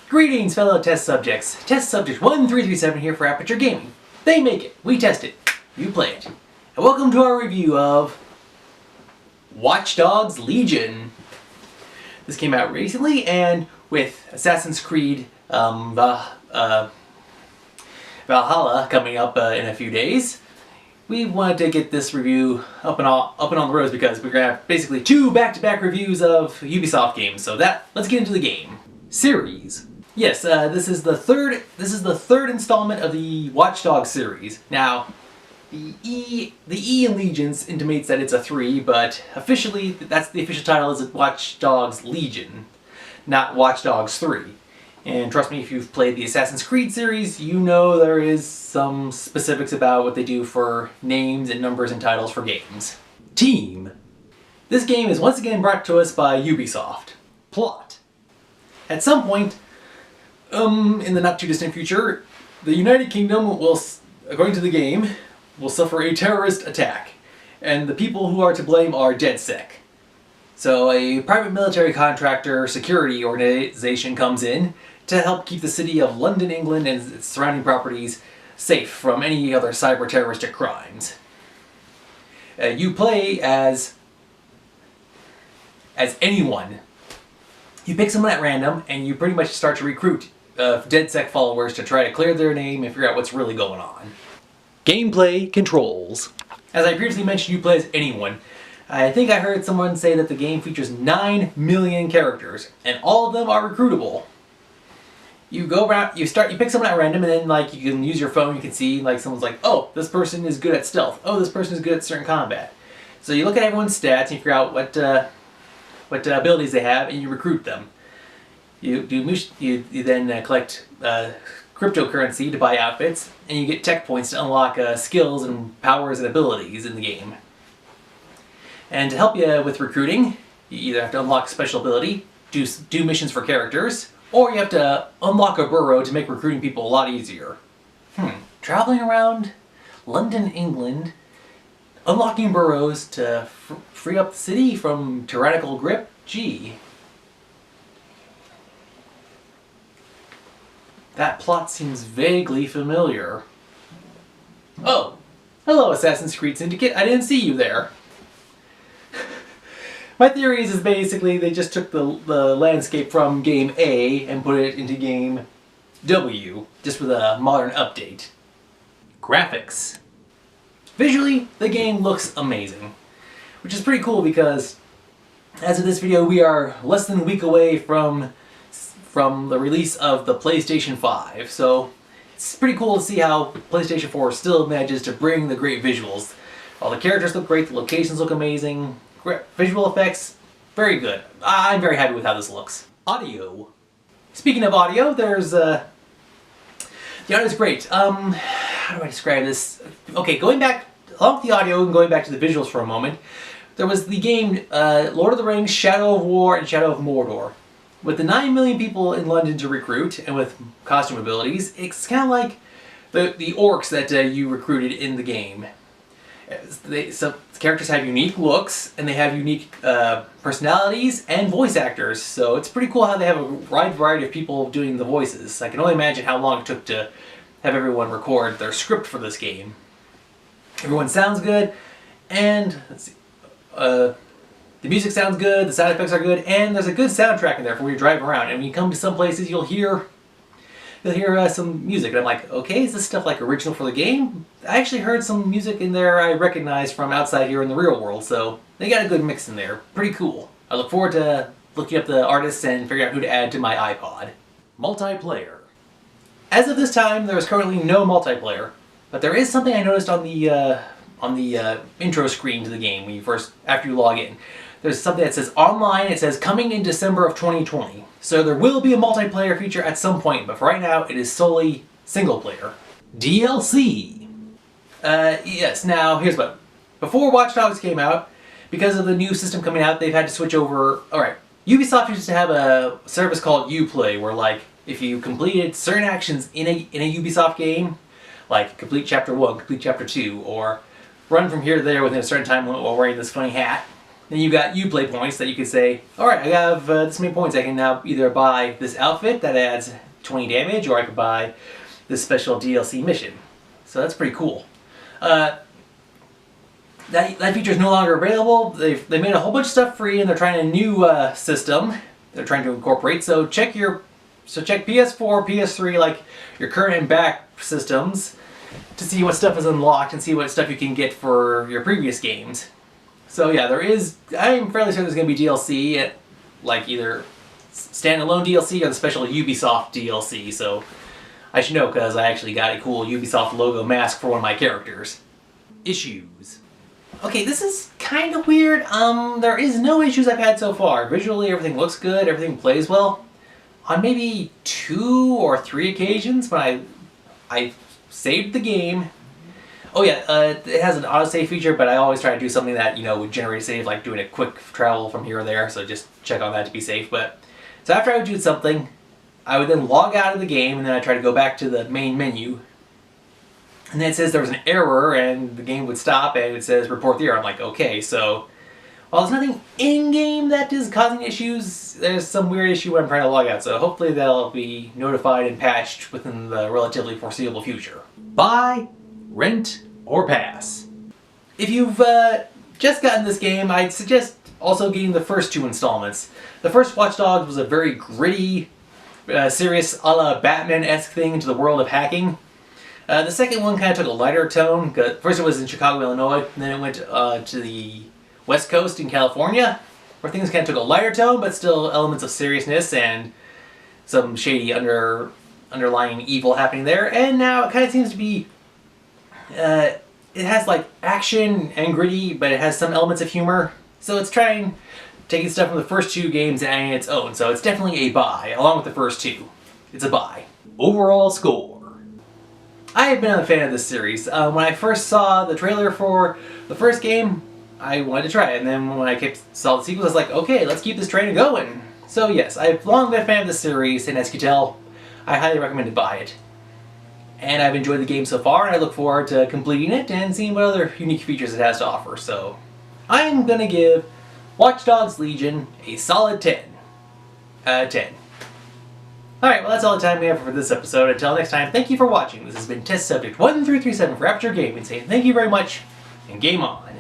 Greetings, fellow test subjects. Test subject 1337 here for Aperture Gaming. They make it, we test it, you play it. And welcome to our review of Watch Dogs Legion. This came out recently, and with Assassin's Creed Valhalla coming up in a few days, we wanted to get this review up and on the roads because we're gonna have basically two back-to-back reviews of Ubisoft games. So let's get into the game. Series. Yes, this is the third installment of the Watch Dogs series. Now, the E in Legions intimates that it's a 3, but officially, that's the official title, is Watch Dogs Legion, not Watch Dogs 3. And trust me, if you've played the Assassin's Creed series, you know there is some specifics about what they do for names and numbers and titles for games. Team. This game is once again brought to us by Ubisoft. Plot. At some point, in the not too distant future, the United Kingdom will, according to the game, will suffer a terrorist attack. And the people who are to blame are DedSec. So a private military contractor security organization comes in to help keep the city of London, England and its surrounding properties safe from any other cyber terroristic crimes. You play as anyone. You pick someone at random and you pretty much start to recruit DedSec followers to try to clear their name and figure out what's really going on. Gameplay controls. As I previously mentioned, you play as anyone. I think I heard someone say that the game features 9 million characters, and all of them are recruitable. You go around, you pick someone at random, and then you can use your phone, you can see someone's like, oh, this person is good at stealth. Oh, this person is good at certain combat. So you look at everyone's stats and you figure out what abilities they have, and you recruit them. You then collect cryptocurrency to buy outfits, and you get tech points to unlock skills and powers and abilities in the game. And to help you with recruiting, you either have to unlock a special ability, do missions for characters, or you have to unlock a burrow to make recruiting people a lot easier. Traveling around London, England, unlocking burrows to free up the city from tyrannical grip? Gee. That plot seems vaguely familiar. Oh, hello Assassin's Creed Syndicate, I didn't see you there. My theory is basically they just took the landscape from game A and put it into game W, just with a modern update. Graphics. Visually, the game looks amazing, which is pretty cool because as of this video we are less than a week away from the release of the PlayStation 5, so it's pretty cool to see how PlayStation 4 still manages to bring the great visuals. All the characters look great, the locations look amazing, visual effects, very good. I'm very happy with how this looks. Audio. Speaking of audio, there's the audio's great. How do I describe this? Okay, going back along with the audio and going back to the visuals for a moment, there was the game Lord of the Rings, Shadow of War, and Shadow of Mordor. With the 9 million people in London to recruit, and with costume abilities, it's kind of like the orcs that you recruited in the game. Some characters have unique looks, and they have unique personalities and voice actors, so it's pretty cool how they have a wide variety of people doing the voices. I can only imagine how long it took to have everyone record their script for this game. Everyone sounds good, and let's see, the music sounds good, the sound effects are good, and there's a good soundtrack in there for when you're driving around. And when you come to some places, you'll hear some music, and I'm like, okay, is this stuff original for the game? I actually heard some music in there I recognize from outside here in the real world, so they got a good mix in there. Pretty cool. I look forward to looking up the artists and figuring out who to add to my iPod. Multiplayer. As of this time, there is currently no multiplayer, but there is something I noticed on the intro screen to the game after you log in. There's something that says online, it says coming in December of 2020. So there will be a multiplayer feature at some point, but for right now it is solely single player. DLC. Yes, now here's what. Before Watch Dogs came out, because of the new system coming out, they've had to switch over. Alright, Ubisoft used to have a service called Uplay, where if you completed certain actions in a Ubisoft game, like complete chapter 1, complete chapter 2, or run from here to there within a certain time limit while wearing this funny hat, Then you got Uplay points that you could say, alright, I have this many points, I can now either buy this outfit that adds 20 damage, or I could buy this special DLC mission. So that's pretty cool. That feature is no longer available. They made a whole bunch of stuff free, and they're trying a new system they're trying to incorporate. So check PS4, PS3, like your current and back systems, to see what stuff is unlocked and see what stuff you can get for your previous games. So yeah, I'm fairly certain there's going to be DLC, like either standalone DLC or the special Ubisoft DLC. So I should know, because I actually got a cool Ubisoft logo mask for one of my characters. Issues. Okay, this is kind of weird. There is no issues I've had so far. Visually, everything looks good, everything plays well. On maybe 2 or 3 occasions when I saved the game. Oh yeah, it has an autosave feature, but I always try to do something that, would generate a save, like doing a quick travel from here or there, so just check on that to be safe. So after I would do something, I would then log out of the game, and then I try to go back to the main menu. And then it says there was an error, and the game would stop, and it says report the error. I'm like, okay, so while there's nothing in-game that is causing issues, there's some weird issue when I'm trying to log out, so hopefully they'll be notified and patched within the relatively foreseeable future. Buy, rent, or pass. If you've just gotten this game, I'd suggest also getting the first 2 installments. The first Watch Dogs was a very gritty, serious a la Batman-esque thing into the world of hacking. The second one kind of took a lighter tone. First it was in Chicago, Illinois, and then it went to the West Coast in California, where things kind of took a lighter tone, but still elements of seriousness and some shady underlying evil happening there. And now it kind of seems to be, it has like action and gritty, but it has some elements of humor. So it's taking stuff from the first 2 games and adding its own. So it's definitely a buy, along with the first 2. It's a buy. Overall score. I have been a fan of this series. When I first saw the trailer for the first game, I wanted to try it. And then when I saw the sequels, I was like, okay, let's keep this train going. So yes, I've long been a fan of this series, and as you can tell, I highly recommend to buy it. And I've enjoyed the game so far, and I look forward to completing it and seeing what other unique features it has to offer. So I'm going to give Watch Dogs Legion a solid 10 out of 10. Alright, well that's all the time we have for this episode. Until next time, thank you for watching. This has been Test Subject 1337 for Aperture Gaming, saying thank you very much, and game on.